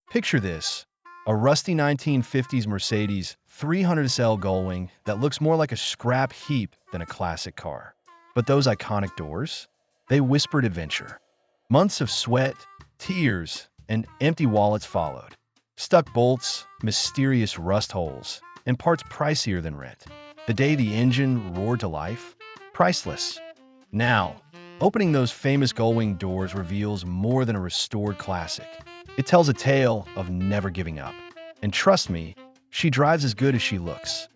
Picture this, a rusty 1950s Mercedes 300SL Gullwing that looks more like a scrap heap than a classic car. But those iconic doors? They whispered adventure. Months of sweat, tears, and empty wallets followed. Stuck bolts, mysterious rust holes, and parts pricier than rent. The day the engine roared to life? Priceless. Now, opening those famous gullwing doors reveals more than a restored classic. It tells a tale of never giving up. And trust me, she drives as good as she looks.